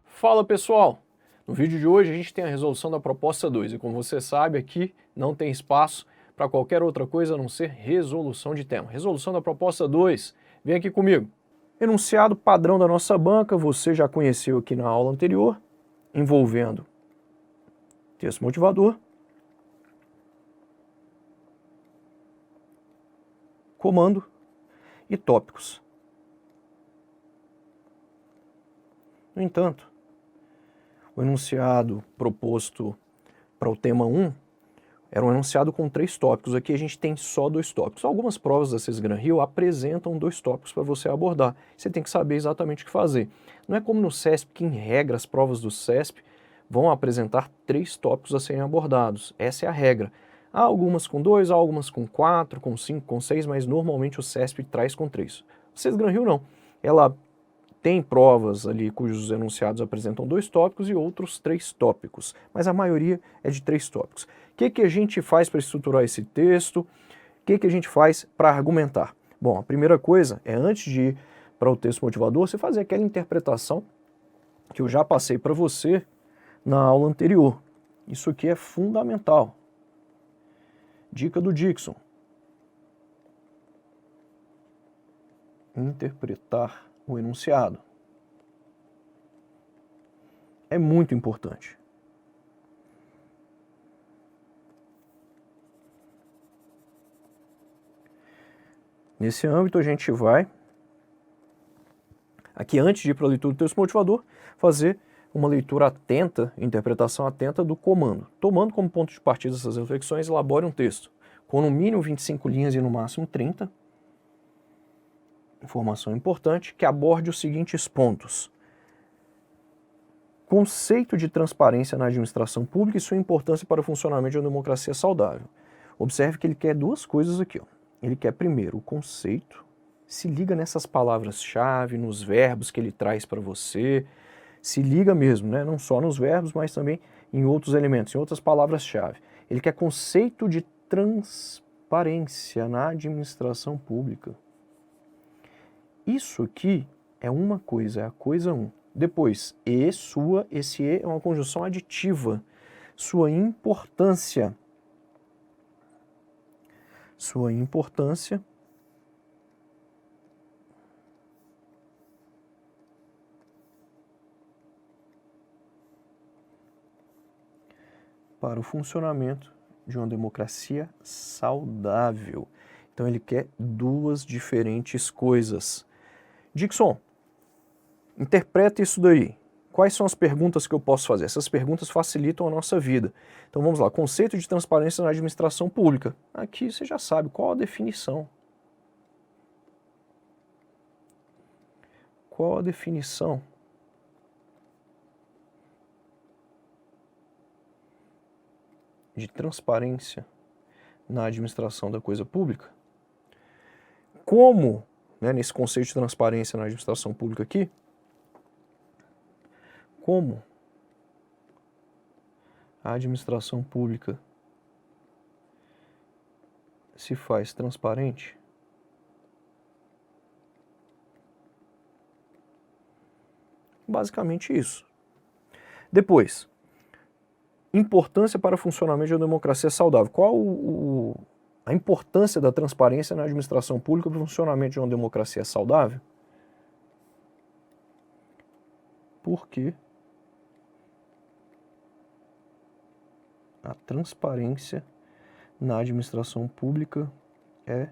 Fala pessoal! No vídeo de hoje a gente tem a resolução da proposta 2 e como você sabe aqui não tem espaço para qualquer outra coisa a não ser resolução de tema. Resolução da proposta 2, vem aqui comigo. Enunciado padrão da nossa banca, você já conheceu aqui na aula anterior, envolvendo texto motivador, comando e tópicos. No entanto, o enunciado proposto para o tema 1 era um enunciado com 3 tópicos. Aqui a gente tem só 2 tópicos. Algumas provas da CIS-Gran-Rio apresentam 2 tópicos para você abordar. Você tem que saber exatamente o que fazer. Não é como no CESP, que em regra as provas do CESP vão apresentar 3 tópicos a serem abordados. Essa é a regra. Há algumas com 2, há algumas com 4, com 5, com 6, mas normalmente o CESP traz com 3. O CIS-Gran-Rio não. Ela tem provas ali cujos enunciados apresentam 2 tópicos e outros 3 tópicos, mas a maioria é de 3 tópicos. O que a gente faz para estruturar esse texto? O que a gente faz para argumentar? Bom, a primeira coisa é, antes de ir para o texto motivador, você fazer aquela interpretação que eu já passei para você na aula anterior. Isso aqui é fundamental. Dica do Dixon. Interpretar o enunciado. É muito importante. Nesse âmbito a gente vai, aqui antes de ir para a leitura do texto motivador, fazer uma leitura atenta, interpretação atenta do comando. Tomando como ponto de partida essas reflexões, elabore um texto com no mínimo 25 linhas e no máximo 30. Informação importante, que aborde os seguintes pontos. Conceito de transparência na administração pública e sua importância para o funcionamento de uma democracia saudável. Observe que ele quer 2 coisas aqui. Ó. Ele quer primeiro o conceito, se liga nessas palavras-chave, nos verbos que ele traz para você, se liga mesmo, né? Não só nos verbos, mas também em outros elementos, em outras palavras-chave. Ele quer conceito de transparência na administração pública. Isso aqui é uma coisa, é a coisa 1. Depois, sua, esse é uma conjunção aditiva. Sua importância. Sua importância para o funcionamento de uma democracia saudável. Então ele quer 2 diferentes coisas. Dixon, interpreta isso daí. Quais são as perguntas que eu posso fazer? Essas perguntas facilitam a nossa vida. Então vamos lá, conceito de transparência na administração pública. Aqui você já sabe qual a definição. Qual a definição? De transparência na administração da coisa pública? Como, né, nesse conceito de transparência na administração pública aqui, como a administração pública se faz transparente? Basicamente isso. Depois, importância para o funcionamento de uma democracia saudável. Qual a importância da transparência na administração pública para o funcionamento de uma democracia saudável? Por que a transparência na administração pública é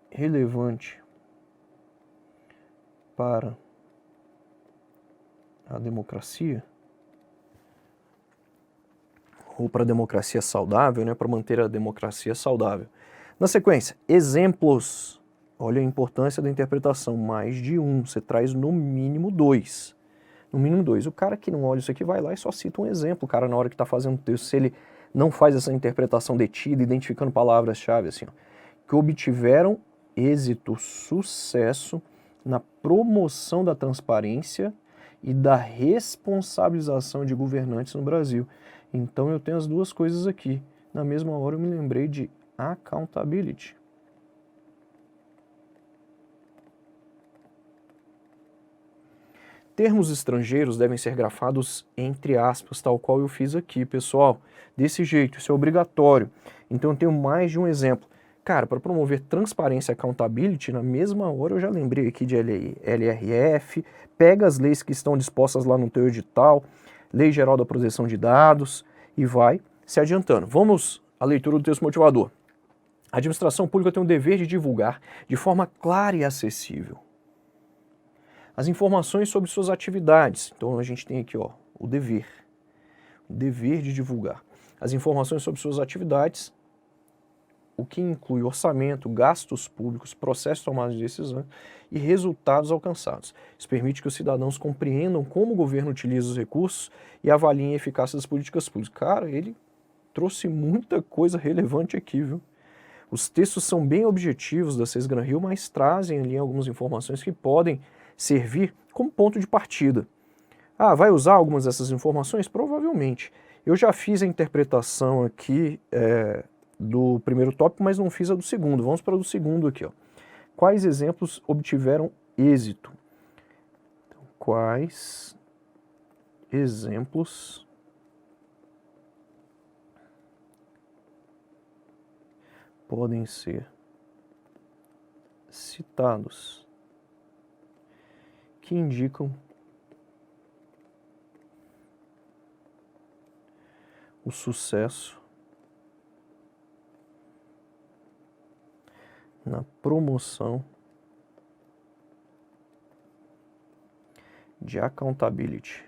relevante para a democracia, ou para a democracia saudável, né, para manter a democracia saudável. Na sequência, exemplos. Olha a importância da interpretação, mais de 1, você traz no mínimo 2. No mínimo 2. O cara que não olha isso aqui vai lá e só cita um exemplo. O cara, na hora que está fazendo o texto, se ele não faz essa interpretação detida, identificando palavras-chave, assim, ó, que obtiveram êxito, sucesso na promoção da transparência e da responsabilização de governantes no Brasil. Então eu tenho as 2 coisas aqui. Na mesma hora eu me lembrei de accountability. termos estrangeiros devem ser grafados entre aspas, tal qual eu fiz aqui, pessoal. Desse jeito, isso é obrigatório. Então eu tenho mais de um exemplo. Cara, para promover transparência e accountability, na mesma hora eu já lembrei aqui de LRF, pega as leis que estão dispostas lá no teu edital, Lei Geral da Proteção de Dados, e vai se adiantando. Vamos à leitura do texto motivador. A administração pública tem o dever de divulgar de forma clara e acessível as informações sobre suas atividades. Então a gente tem aqui, ó, o dever de divulgar as informações sobre suas atividades, o que inclui orçamento, gastos públicos, processo de tomada de decisão e resultados alcançados. Isso permite que os cidadãos compreendam como o governo utiliza os recursos e avaliem a eficácia das políticas públicas. Cara, ele trouxe muita coisa relevante aqui, viu? Os textos são bem objetivos da Sesgran-Hill, mas trazem ali algumas informações que podem servir como ponto de partida. Ah, vai usar algumas dessas informações? Provavelmente. Eu já fiz a interpretação aqui do primeiro tópico, mas não fiz a do segundo. Vamos para o do segundo aqui, ó. Quais exemplos obtiveram êxito? Então, quais exemplos podem ser citados que indicam o sucesso na promoção de accountability.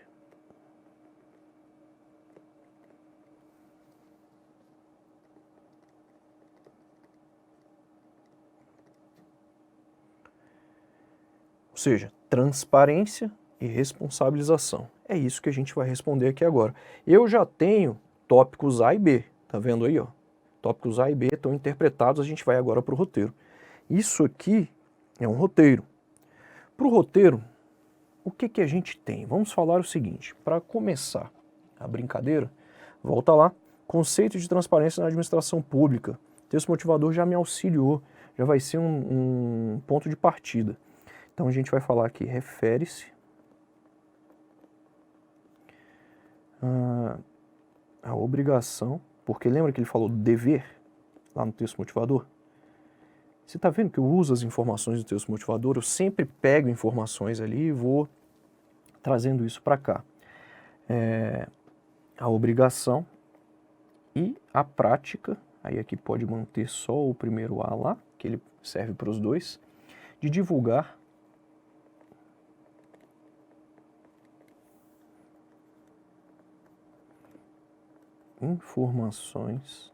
Ou seja, transparência e responsabilização. É isso que a gente vai responder aqui agora. Eu já tenho tópicos A e B, tá vendo aí, ó? Tópicos A e B estão interpretados, a gente vai agora para o roteiro. Isso aqui é um roteiro. Para o roteiro, o que a gente tem? Vamos falar o seguinte, para começar a brincadeira, volta lá, conceito de transparência na administração pública. O texto motivador já me auxiliou, já vai ser um ponto de partida. Então a gente vai falar aqui, refere-se à obrigação, porque lembra que ele falou dever lá no texto motivador? Você está vendo que eu uso as informações do texto motivador, eu sempre pego informações ali e vou trazendo isso para cá. A obrigação e a prática, aí aqui pode manter só o primeiro A lá, que ele serve para os dois, de divulgar informações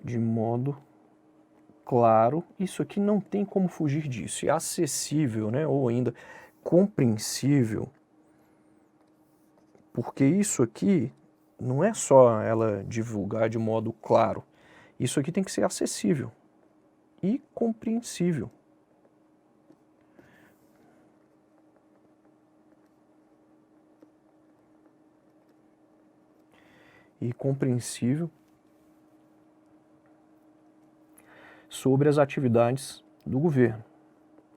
de modo claro. Isso aqui não tem como fugir disso, é acessível, né? Ou ainda compreensível, porque isso aqui não é só ela divulgar de modo claro, isso aqui tem que ser acessível e compreensível. E compreensível sobre as atividades do governo.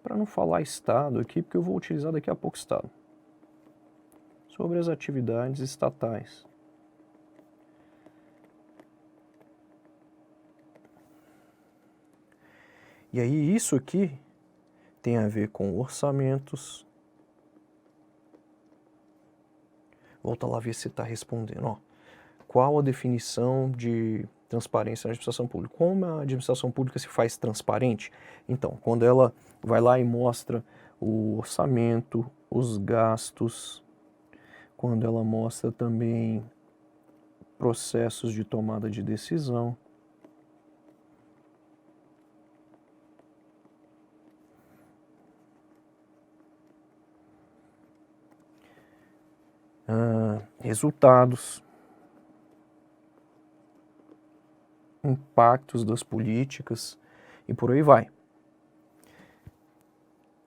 Para não falar Estado aqui, porque eu vou utilizar daqui a pouco Estado. Sobre as atividades estatais. E aí isso aqui tem a ver com orçamentos. Volta lá ver se está respondendo, ó. Qual a definição de transparência na administração pública? Como a administração pública se faz transparente? Então, quando ela vai lá e mostra o orçamento, os gastos, quando ela mostra também processos de tomada de decisão, resultados, impactos das políticas e por aí vai.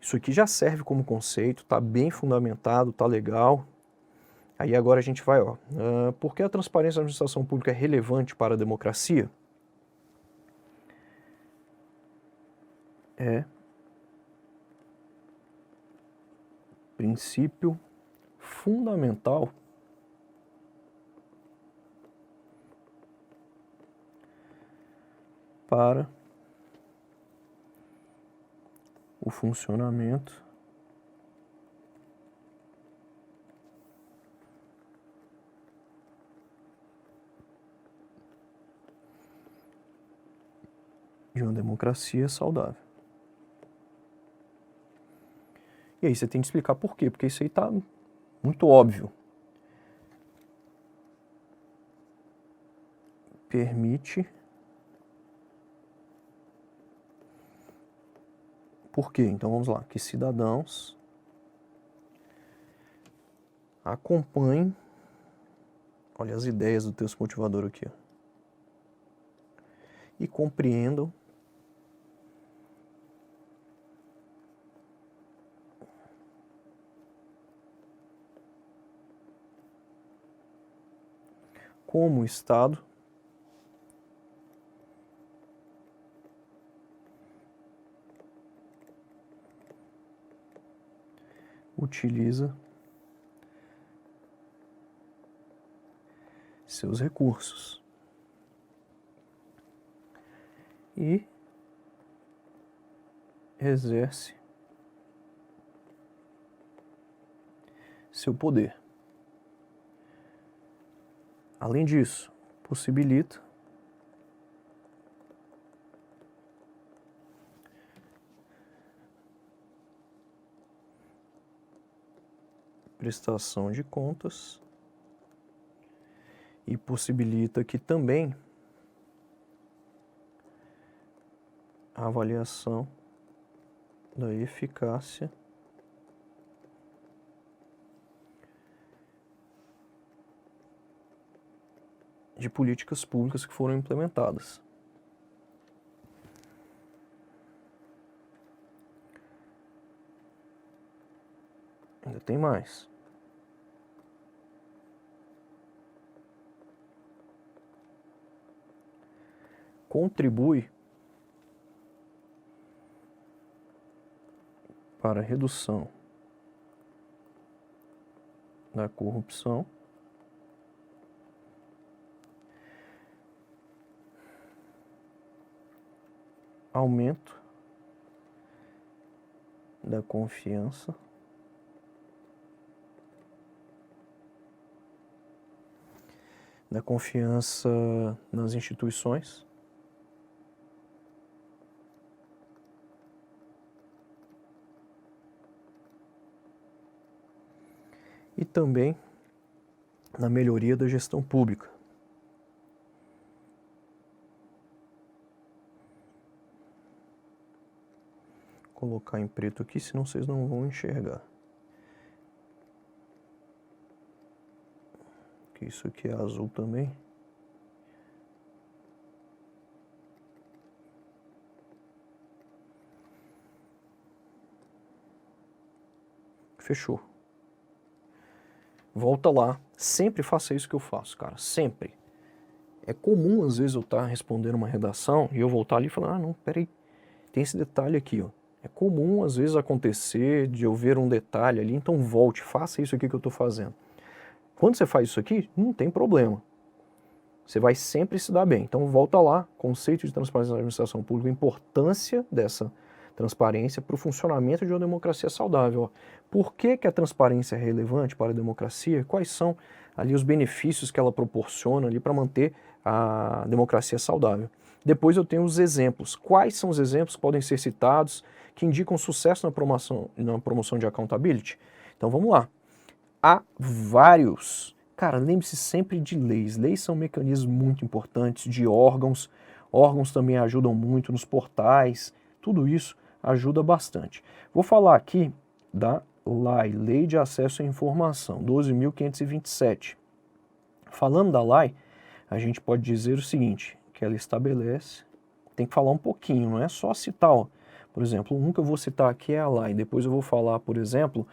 Isso aqui já serve como conceito, está bem fundamentado, está legal. Aí agora a gente vai, ó, por que a transparência na administração pública é relevante para a democracia? É princípio fundamental para o funcionamento de uma democracia saudável. E aí você tem que explicar por quê, porque isso aí está muito óbvio. Permite. Por quê? Então vamos lá. Que cidadãos acompanhem. Olha as ideias do texto motivador aqui. Ó, e compreendam como o Estado utiliza seus recursos e exerce seu poder. Além disso, possibilita prestação de contas e possibilita que também a avaliação da eficácia de políticas públicas que foram implementadas. Ainda tem mais. Contribui para a redução da corrupção aumento da confiança nas instituições e também na melhoria da gestão pública. Vou colocar em preto aqui, senão vocês não vão enxergar. Que isso aqui é azul também. Fechou. Volta lá. Sempre faça isso que eu faço, cara. Sempre. É comum, às vezes, eu estar respondendo uma redação e eu voltar ali e falar, ah, não, peraí, tem esse detalhe aqui, ó. É comum, às vezes, acontecer de eu ver um detalhe ali, então volte, faça isso aqui que eu estou fazendo. Quando você faz isso aqui, não tem problema. Você vai sempre se dar bem. Então volta lá, conceito de transparência na administração pública, a importância dessa transparência para o funcionamento de uma democracia saudável. Por que que a transparência é relevante para a democracia? Quais são ali os benefícios que ela proporciona ali para manter a democracia saudável? Depois eu tenho os exemplos. Quais são os exemplos que podem ser citados que indicam sucesso na promoção de accountability? Então vamos lá. Há vários. Cara, lembre-se sempre de leis. Leis são mecanismos muito importantes, de órgãos. Órgãos também ajudam muito nos portais. Tudo isso ajuda bastante. Vou falar aqui da LAI, Lei de Acesso à Informação, 12.527. Falando da LAI, a gente pode dizer o seguinte, que ela estabelece, tem que falar um pouquinho, não é só citar, ó. Por exemplo, um que eu vou citar aqui é a LAI, depois eu vou falar, por exemplo,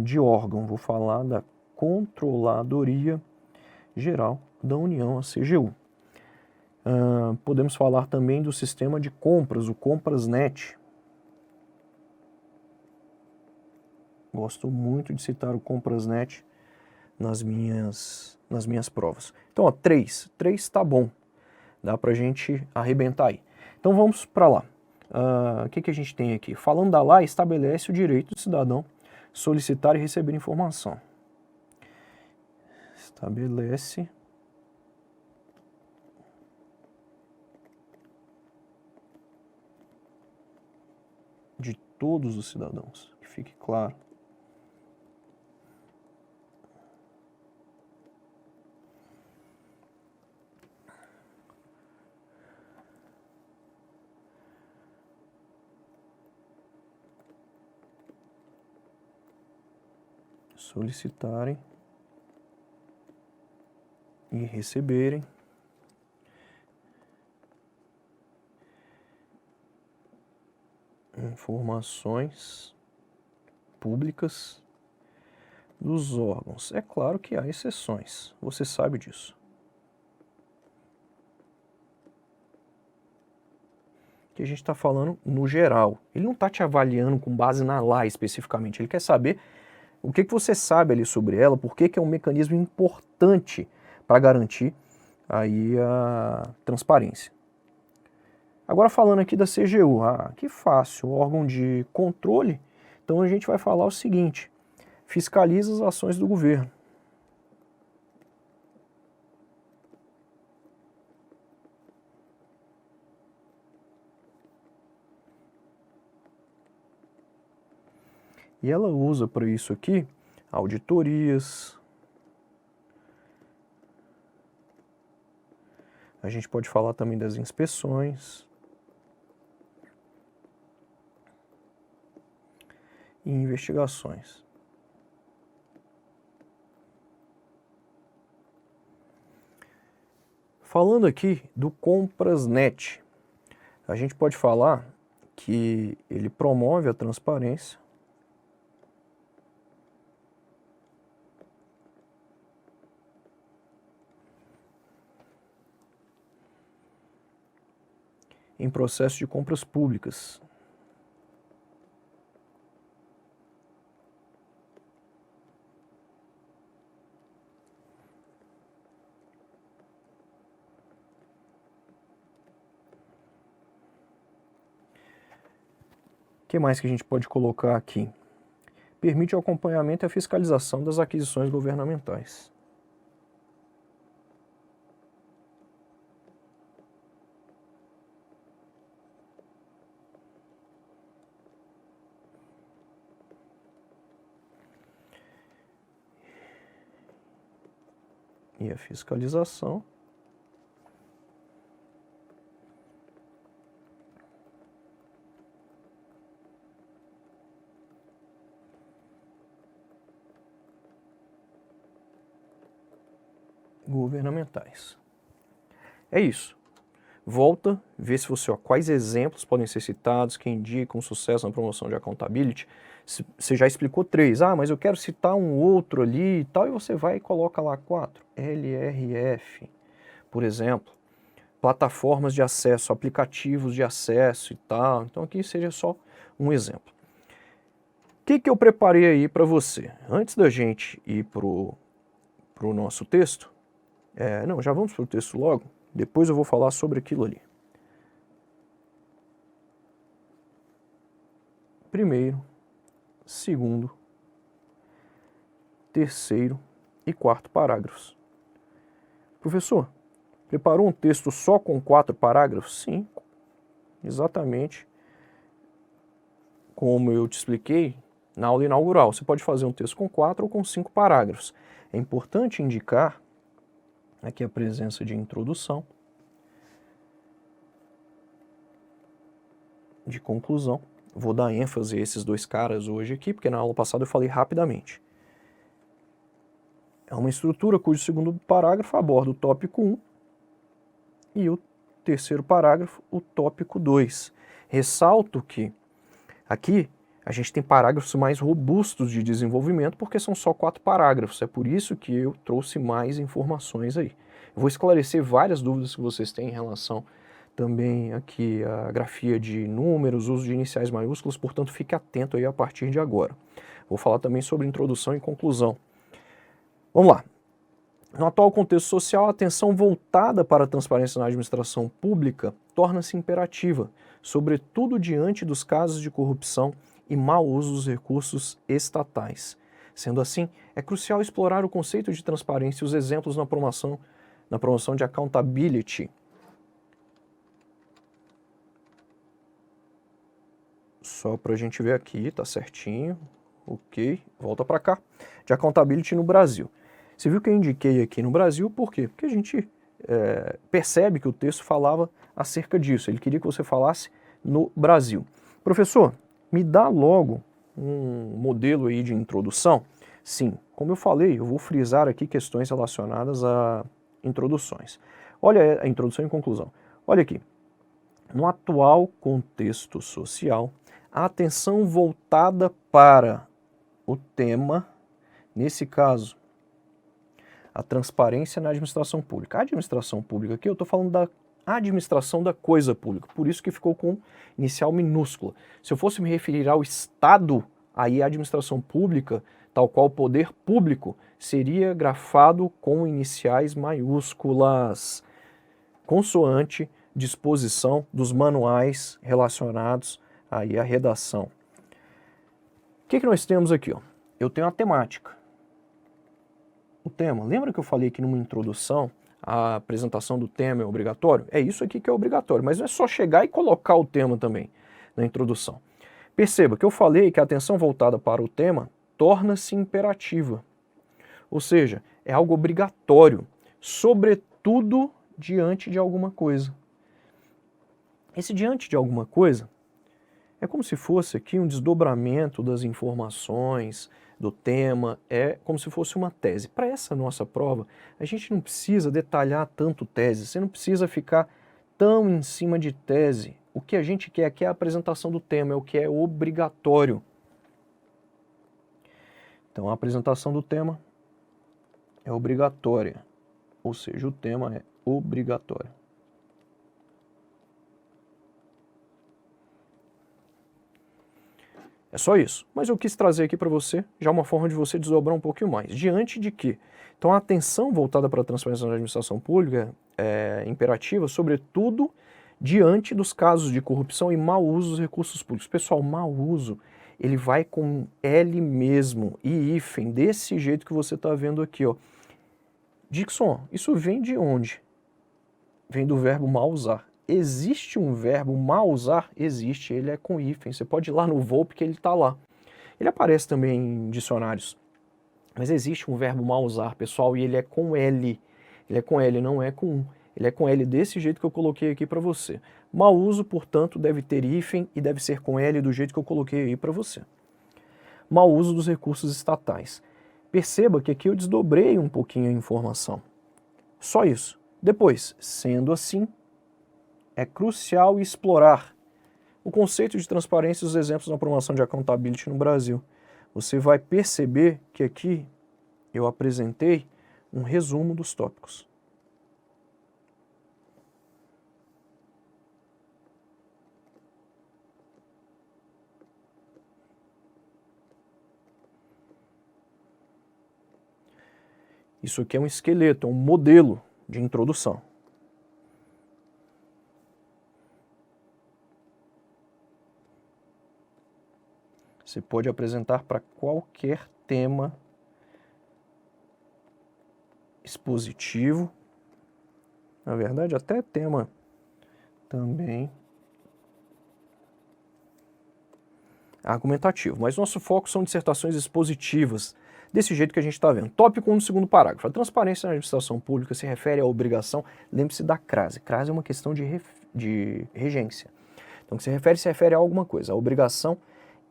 de órgão, vou falar da Controladoria Geral da União, a CGU. Podemos falar também do sistema de compras, o Comprasnet. Gosto muito de citar o Comprasnet nas minhas provas. Então, ó, 3 tá bom. Dá pra gente arrebentar aí. Então vamos para lá. O que a gente tem aqui? Falando da lei, estabelece o direito do cidadão solicitar e receber informação. Estabelece de todos os cidadãos, que fique claro. Solicitarem e receberem informações públicas dos órgãos. É claro que há exceções, você sabe disso. Que a gente está falando no geral. Ele não está te avaliando com base na lei especificamente, ele quer saber o que você sabe ali sobre ela, por que é um mecanismo importante para garantir aí a transparência. Agora falando aqui da CGU, que fácil, órgão de controle, então a gente vai falar o seguinte, fiscaliza as ações do governo. E ela usa para isso aqui auditorias. A gente pode falar também das inspeções. E investigações. Falando aqui do Comprasnet, a gente pode falar que ele promove a transparência, em processo de compras públicas. O que mais que a gente pode colocar aqui? Permite o acompanhamento e a fiscalização das aquisições governamentais. E a fiscalização governamentais. É isso. Volta, vê se você, quais exemplos podem ser citados que indicam sucesso na promoção de accountability. Você já explicou 3, mas eu quero citar um outro ali e tal, e você vai e coloca lá 4. LRF, por exemplo, plataformas de acesso, aplicativos de acesso e tal. Então aqui seja só um exemplo. O que eu preparei aí para você? Antes da gente ir pro nosso texto, não, já vamos pro texto logo, depois eu vou falar sobre aquilo ali. Primeiro, segundo, terceiro e quarto parágrafos. Professor, preparou um texto só com 4 parágrafos? Sim, exatamente como eu te expliquei na aula inaugural. Você pode fazer um texto com 4 ou com 5 parágrafos. É importante indicar aqui a presença de introdução, de conclusão. Vou dar ênfase a esses 2 caras hoje aqui, porque na aula passada eu falei rapidamente. É uma estrutura cujo segundo parágrafo aborda o tópico 1 e o terceiro parágrafo, o tópico 2. Ressalto que aqui a gente tem parágrafos mais robustos de desenvolvimento porque são só 4 parágrafos. É por isso que eu trouxe mais informações aí. Eu vou esclarecer várias dúvidas que vocês têm em relação também aqui a grafia de números, uso de iniciais maiúsculos, portanto fique atento aí a partir de agora. Vou falar também sobre introdução e conclusão. Vamos lá. No atual contexto social, a atenção voltada para a transparência na administração pública torna-se imperativa, sobretudo diante dos casos de corrupção e mau uso dos recursos estatais. Sendo assim, é crucial explorar o conceito de transparência e os exemplos na promoção de accountability. Só para a gente ver aqui, tá certinho. Ok, volta para cá. De accountability no Brasil. Você viu que eu indiquei aqui no Brasil, por quê? Porque a gente percebe que o texto falava acerca disso. Ele queria que você falasse no Brasil. Professor, me dá logo um modelo aí de introdução? Sim, como eu falei, eu vou frisar aqui questões relacionadas a introduções. Olha a introdução e conclusão. Olha aqui. No atual contexto social, a atenção voltada para o tema, nesse caso, a transparência na administração pública. A administração pública aqui, eu estou falando da administração da coisa pública, por isso que ficou com inicial minúscula. Se eu fosse me referir ao Estado, aí a administração pública, tal qual o poder público, seria grafado com iniciais maiúsculas, consoante disposição dos manuais relacionados aí à redação. O que nós temos aqui? Ó? Eu tenho a temática. O tema, lembra que eu falei aqui numa introdução, a apresentação do tema é obrigatório? É isso aqui que é obrigatório, mas não é só chegar e colocar o tema também na introdução. Perceba que eu falei que a atenção voltada para o tema torna-se imperativa, ou seja, é algo obrigatório, sobretudo diante de alguma coisa. Esse diante de alguma coisa é como se fosse aqui um desdobramento das informações, do tema, é como se fosse uma tese. Para essa nossa prova, a gente não precisa detalhar tanto tese, você não precisa ficar tão em cima de tese. O que a gente quer aqui é a apresentação do tema, é o que é obrigatório. Então, a apresentação do tema é obrigatória, ou seja, o tema é obrigatório. É só isso, mas eu quis trazer aqui para você já uma forma de você desdobrar um pouquinho mais. Diante de que? Então a atenção voltada para a transparência na administração pública é imperativa, sobretudo diante dos casos de corrupção e mau uso dos recursos públicos. Pessoal, mau uso, ele vai com L mesmo e hífen, desse jeito que você está vendo aqui, ó. Dixon, isso vem de onde? Vem do verbo mal usar. Existe um verbo mal usar? Existe, ele é com hífen. Você pode ir lá no Volpe que ele está lá. Ele aparece também em dicionários. Mas existe um verbo mal usar, pessoal, e ele é com L. Ele é com L, não é com U. Ele é com L desse jeito que eu coloquei aqui para você. Mau uso, portanto, deve ter hífen e deve ser com L do jeito que eu coloquei aí para você. Mau uso dos recursos estatais. Perceba que aqui eu desdobrei um pouquinho a informação. Só isso. Depois, sendo assim, é crucial explorar o conceito de transparência e os exemplos na promoção de accountability no Brasil. Você vai perceber que aqui eu apresentei um resumo dos tópicos. Isso aqui é um esqueleto, é um modelo de introdução. Você pode apresentar para qualquer tema expositivo, na verdade até tema também argumentativo, mas nosso foco são dissertações expositivas, desse jeito que a gente está vendo. Tópico 1 do segundo parágrafo. A transparência na administração pública se refere à obrigação, lembre-se da crase. Crase é uma questão de regência. Então, se refere a alguma coisa, a obrigação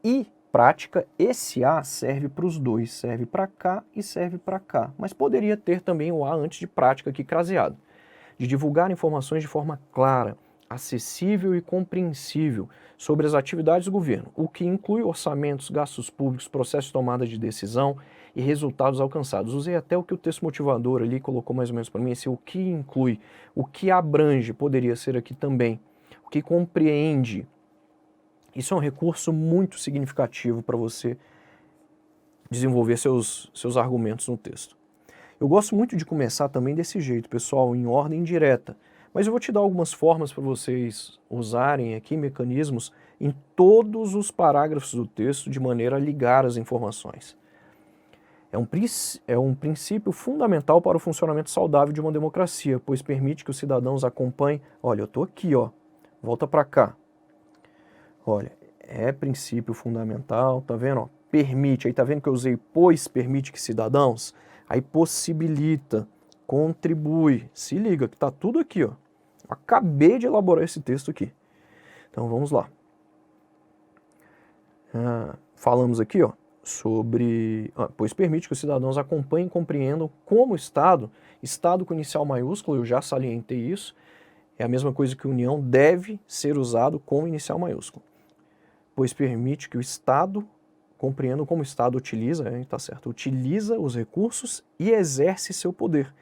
e prática, esse A serve para os dois, serve para cá e serve para cá, mas poderia ter também o A antes de prática aqui craseado, de divulgar informações de forma clara, acessível e compreensível sobre as atividades do governo, o que inclui orçamentos, gastos públicos, processos de tomada de decisão e resultados alcançados. Usei até o que o texto motivador ali colocou mais ou menos para mim, esse o que inclui, o que abrange, poderia ser aqui também, o que compreende. Isso é um recurso muito significativo para você desenvolver seus argumentos no texto. Eu gosto muito de começar também desse jeito, pessoal, em ordem direta. Mas eu vou te dar algumas formas para vocês usarem aqui, mecanismos, em todos os parágrafos do texto, de maneira a ligar as informações. É um princípio fundamental para o funcionamento saudável de uma democracia, pois permite que os cidadãos acompanhem... Olha, eu estou aqui, ó. Volta para cá. Olha, é princípio fundamental, tá vendo? Ó, permite, aí tá vendo que eu usei pois permite que cidadãos? Aí possibilita, contribui. Se liga que tá tudo aqui, ó. Acabei de elaborar esse texto aqui. Então vamos lá. Falamos aqui, ó, sobre... pois permite que os cidadãos acompanhem e compreendam como o Estado com inicial maiúsculo, eu já salientei isso, é a mesma coisa que união, deve ser usado com inicial maiúsculo. Pois permite que o Estado compreenda como o Estado utiliza, tá certo, utiliza os recursos e exerce seu poder,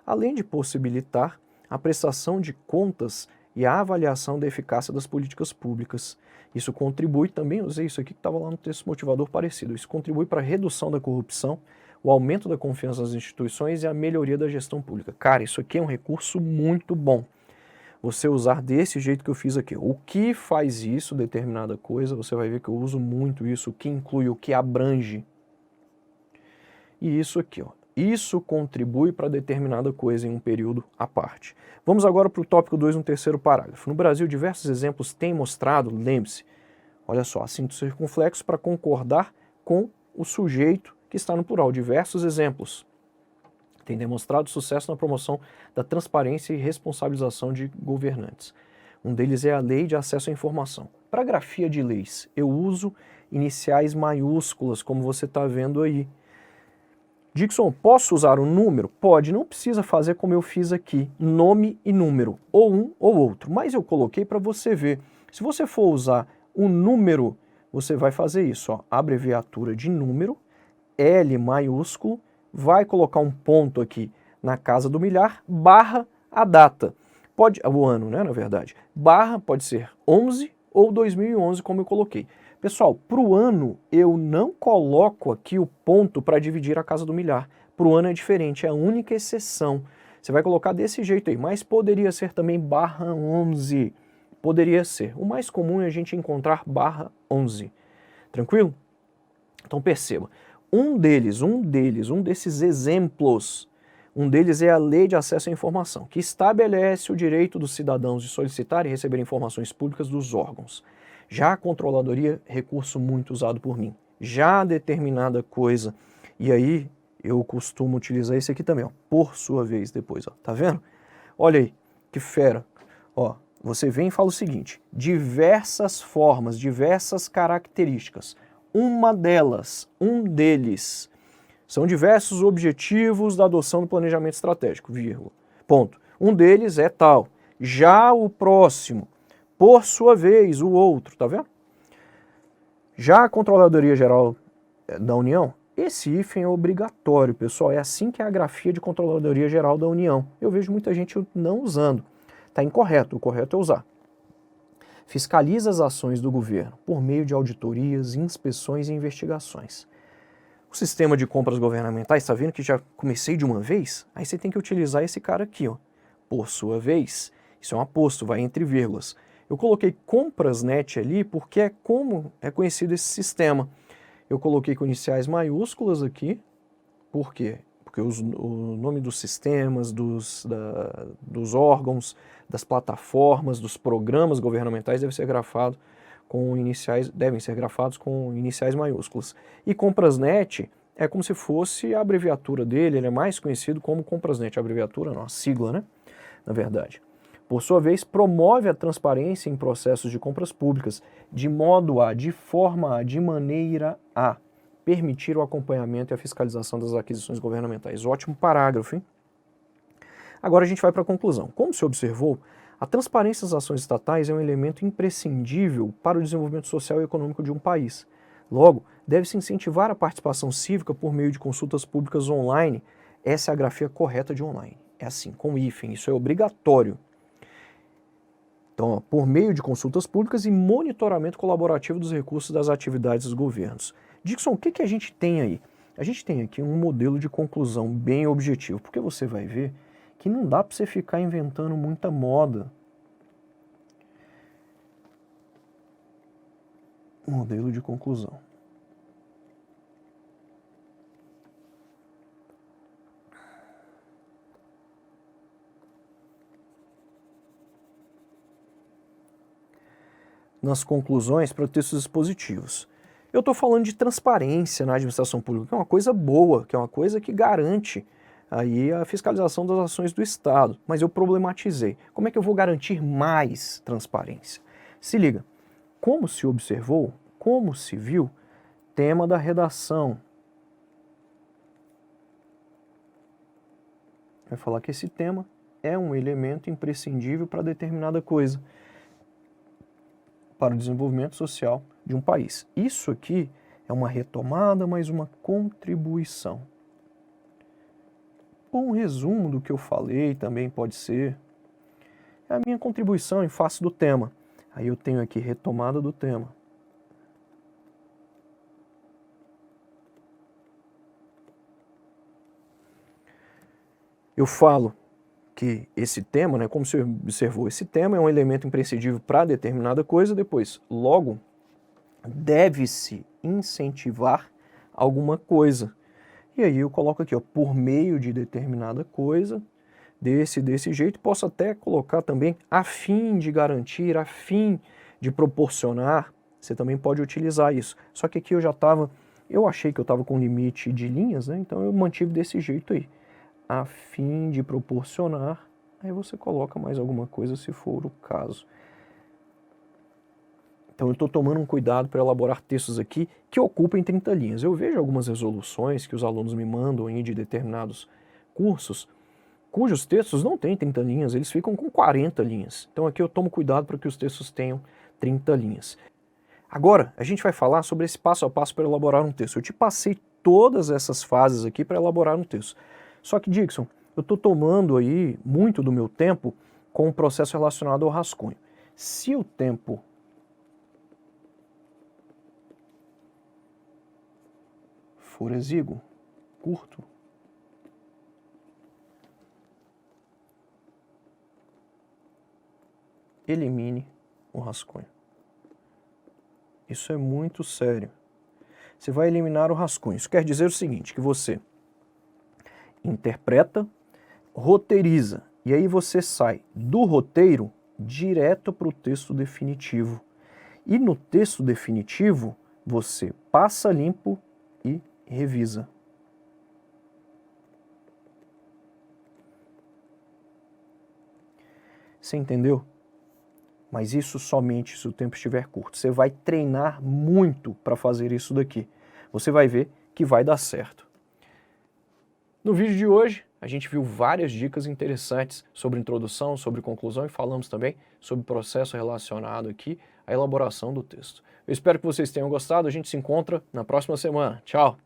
além de possibilitar a prestação de contas e a avaliação da eficácia das políticas públicas. Isso contribui também, eu usei isso aqui que estava lá no texto motivador parecido, isso contribui para a redução da corrupção, o aumento da confiança nas instituições e a melhoria da gestão pública. Cara, isso aqui é um recurso muito bom. Você usar desse jeito que eu fiz aqui. O que faz isso, determinada coisa, você vai ver que eu uso muito isso, o que inclui, o que abrange. E isso aqui, ó. Isso contribui para determinada coisa em um período à parte. Vamos agora para o tópico 2, no terceiro parágrafo. No Brasil, diversos exemplos têm mostrado, lembre-se, olha só, acento circunflexo para concordar com o sujeito que está no plural. Diversos exemplos têm demonstrado sucesso na promoção da transparência e responsabilização de governantes. Um deles é a Lei de Acesso à Informação. Para grafia de leis, eu uso iniciais maiúsculas, como você está vendo aí. Dixon, posso usar um número? Pode, não precisa fazer como eu fiz aqui, nome e número, ou um ou outro, mas eu coloquei para você ver. Se você for usar um número, você vai fazer isso, ó, abreviatura de número, L maiúsculo, vai colocar um ponto aqui na casa do milhar, barra a data, pode, o ano, né, na verdade, barra pode ser 11 ou 2011, como eu coloquei. Pessoal, para o ano eu não coloco aqui o ponto para dividir a casa do milhar. Para o ano é diferente, é a única exceção. Você vai colocar desse jeito aí, mas poderia ser também barra 11. Poderia ser. O mais comum é a gente encontrar barra 11. Tranquilo? Então perceba, um desses exemplos, um deles é a Lei de Acesso à Informação, que estabelece o direito dos cidadãos de solicitar e receber informações públicas dos órgãos. Já a controladoria, recurso muito usado por mim. Já determinada coisa, e aí eu costumo utilizar esse aqui também, ó, por sua vez depois, ó, tá vendo? Olha aí, que fera. Ó, você vem e fala o seguinte, diversas formas, diversas características. Uma delas, um deles, são diversos objetivos da adoção do planejamento estratégico, vírgula, ponto. Um deles é tal. Já o próximo, por sua vez, o outro, tá vendo? Já a Controladoria Geral da União, esse hífen é obrigatório, pessoal. É assim que é a grafia de Controladoria Geral da União. Eu vejo muita gente não usando. Está incorreto, o correto é usar. Fiscaliza as ações do governo por meio de auditorias, inspeções e investigações. O sistema de compras governamentais, está vendo que já comecei de uma vez? Aí você tem que utilizar esse cara aqui, ó. Por sua vez, isso é um aposto, vai entre vírgulas. Eu coloquei Comprasnet ali porque é como é conhecido esse sistema. Eu coloquei com iniciais maiúsculas aqui. Por quê? Porque o nome dos sistemas, dos órgãos, das plataformas, dos programas governamentais devem ser grafados com iniciais maiúsculas. E Comprasnet é como se fosse a abreviatura dele, ele é mais conhecido como Comprasnet, a abreviatura, não, a sigla, né? Na verdade. Por sua vez, promove a transparência em processos de compras públicas, de modo a, de forma a, de maneira a permitir o acompanhamento e a fiscalização das aquisições governamentais. Ótimo parágrafo, hein? Agora a gente vai para a conclusão. Como se observou, a transparência das ações estatais é um elemento imprescindível para o desenvolvimento social e econômico de um país. Logo, deve-se incentivar a participação cívica por meio de consultas públicas online. Essa é a grafia correta de online. É assim, com hífen, isso é obrigatório. Então, ó, por meio de consultas públicas e monitoramento colaborativo dos recursos das atividades dos governos. Dixon, o que a gente tem aí? A gente tem aqui um modelo de conclusão bem objetivo, porque você vai ver que não dá para você ficar inventando muita moda. Modelo de conclusão. Nas conclusões para textos expositivos. Eu estou falando de transparência na administração pública, que é uma coisa boa, que é uma coisa que garante aí a fiscalização das ações do Estado. Mas eu problematizei. Como é que eu vou garantir mais transparência? Se liga, como se observou, como se viu, tema da redação. Vai falar que esse tema é um elemento imprescindível para determinada coisa, para o desenvolvimento social de um país. Isso aqui é uma retomada, mas uma contribuição. Um resumo do que eu falei também pode ser. É a minha contribuição em face do tema. Aí eu tenho aqui retomada do tema. Eu falo que esse tema, né, como você observou, esse tema é um elemento imprescindível para determinada coisa, depois, logo, deve-se incentivar alguma coisa. E aí eu coloco aqui, ó, por meio de determinada coisa, desse jeito, posso até colocar também a fim de garantir, a fim de proporcionar, você também pode utilizar isso. Só que aqui eu achei que eu estava com limite de linhas, né, então eu mantive desse jeito aí. A fim de proporcionar, aí você coloca mais alguma coisa se for o caso. Então eu estou tomando um cuidado para elaborar textos aqui que ocupem 30 linhas. Eu vejo algumas resoluções que os alunos me mandam aí de determinados cursos, cujos textos não têm 30 linhas, eles ficam com 40 linhas. Então aqui eu tomo cuidado para que os textos tenham 30 linhas. Agora, a gente vai falar sobre esse passo a passo para elaborar um texto. Eu te passei todas essas fases aqui para elaborar um texto. Só que, Dixon, eu estou tomando aí muito do meu tempo com o processo relacionado ao rascunho. Se o tempo for exíguo, curto, elimine o rascunho. Isso é muito sério. Você vai eliminar o rascunho. Isso quer dizer o seguinte, que você interpreta, roteiriza, e aí você sai do roteiro direto para o texto definitivo. E no texto definitivo, você passa limpo e revisa. Você entendeu? Mas isso somente se o tempo estiver curto. Você vai treinar muito para fazer isso daqui. Você vai ver que vai dar certo. No vídeo de hoje, a gente viu várias dicas interessantes sobre introdução, sobre conclusão e falamos também sobre o processo relacionado aqui à elaboração do texto. Eu espero que vocês tenham gostado. A gente se encontra na próxima semana. Tchau!